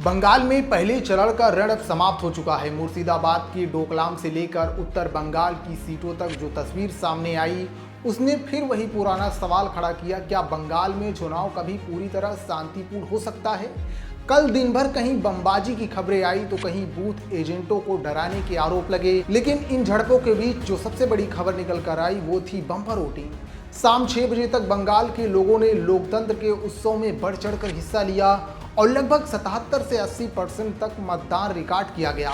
बंगाल में पहले चरण का रण अब समाप्त हो चुका है। मुर्शिदाबाद की डोकलाम से लेकर उत्तर बंगाल की सीटों तक जो तस्वीर सामने आई, उसने फिर वही पुराना सवाल खड़ा किया, क्या बंगाल में चुनाव कभी पूरी तरह शांतिपूर्ण हो सकता है। कल दिन भर कहीं बमबाजी की खबरें आई तो कहीं बूथ एजेंटों को डराने के आरोप लगे, लेकिन इन झड़पों के बीच जो सबसे बड़ी खबर निकल कर आई वो थी बम्पर वोटिंग। शाम 6 बजे तक बंगाल के लोगों ने लोकतंत्र के उत्सव में बढ़ चढ़कर हिस्सा लिया और लगभग 77 से 80% तक मतदान रिकॉर्ड किया गया।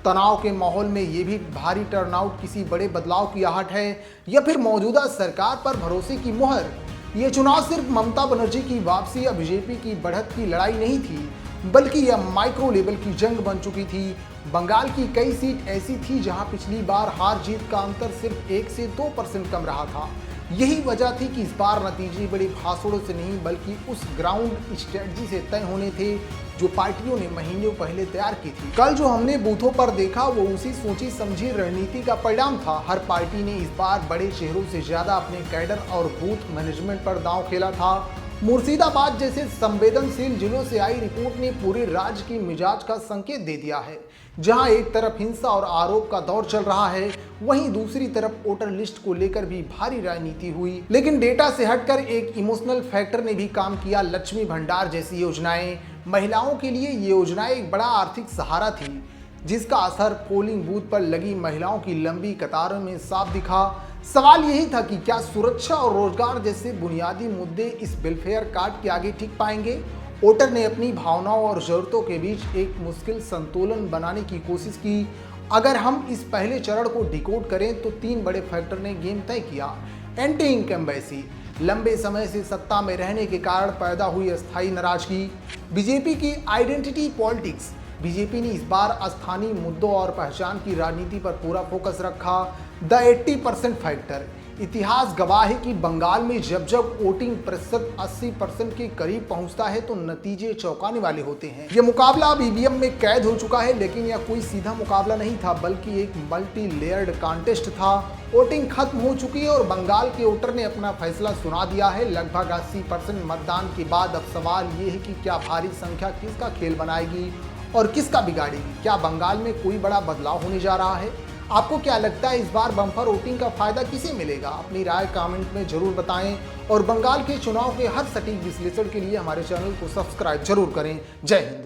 तनाव के माहौल में ये भी भारी टर्नआउट किसी बड़े बदलाव की आहट है या फिर मौजूदा सरकार पर भरोसे की मुहर। ये चुनाव सिर्फ ममता बनर्जी की वापसी या बीजेपी की बढ़त की लड़ाई नहीं थी, बल्कि यह माइक्रो लेवल की जंग बन चुकी थी। बंगाल की कई सीट ऐसी थी जहां पिछली बार हार जीत का अंतर सिर्फ 1 से 2% कम रहा था। यही वजह थी कि इस बार नतीजे बड़े भाषणों से नहीं बल्कि उस ग्राउंड स्ट्रेटजी से तय होने थे जो पार्टियों ने महीनों पहले तैयार की थी। कल जो हमने बूथों पर देखा वो उसी सोची समझी रणनीति का परिणाम था। हर पार्टी ने इस बार बड़े शहरों से ज्यादा अपने कैडर और बूथ मैनेजमेंट पर दांव खेला था। मुर्शिदाबाद जैसे संवेदनशील जिलों से आई रिपोर्ट ने पूरे राज्य की मिजाज का संकेत दे दिया है। जहां एक तरफ हिंसा और आरोप का दौर चल रहा है, वहीं दूसरी तरफ वोटर लिस्ट को लेकर भी भारी राजनीति हुई। लेकिन डेटा से हटकर एक इमोशनल फैक्टर ने भी काम किया। लक्ष्मी भंडार जैसी योजनाएं महिलाओं के लिए ये योजनाएं एक बड़ा आर्थिक सहारा थी, जिसका असर पोलिंग बूथ पर लगी महिलाओं की लंबी कतारों में साफ दिखा। सवाल यही था कि क्या सुरक्षा और रोजगार जैसे बुनियादी मुद्दे इस वेलफेयर कार्ड के आगे टिक पाएंगे। वोटर ने अपनी भावनाओं और जरूरतों के बीच एक मुश्किल संतुलन बनाने की कोशिश की। अगर हम इस पहले चरण को डिकोड करें तो 3 बड़े फैक्टर ने गेम तय किया। एंटी इनकम्बेंसी, लंबे समय से सत्ता में रहने के कारण पैदा हुई अस्थायी नाराजगी। बीजेपी की आइडेंटिटी पॉलिटिक्स, बीजेपी ने इस बार स्थानीय मुद्दों और पहचान की राजनीति पर पूरा फोकस रखा। द 80% फैक्टर, इतिहास गवाह है कि बंगाल में जब जब वोटिंग प्रतिशत 80% के करीब पहुंचता है तो नतीजे चौंकाने वाले होते हैं। यह मुकाबला अब ईवीएम में कैद हो चुका है, लेकिन यह कोई सीधा मुकाबला नहीं था बल्कि एक मल्टी लेयर्ड कॉन्टेस्ट था। वोटिंग खत्म हो चुकी है और बंगाल के वोटर ने अपना फैसला सुना दिया है। लगभग 80% मतदान के बाद अब सवाल ये है कि क्या भारी संख्या किसका खेल बनाएगी और किसका बिगाड़ेगी। क्या बंगाल में कोई बड़ा बदलाव होने जा रहा है? आपको क्या लगता है इस बार बम्पर वोटिंग का फायदा किसे मिलेगा? अपनी राय कमेंट में जरूर बताएं और बंगाल के चुनाव के हर सटीक विश्लेषण के लिए हमारे चैनल को सब्सक्राइब जरूर करें। जय हिंद।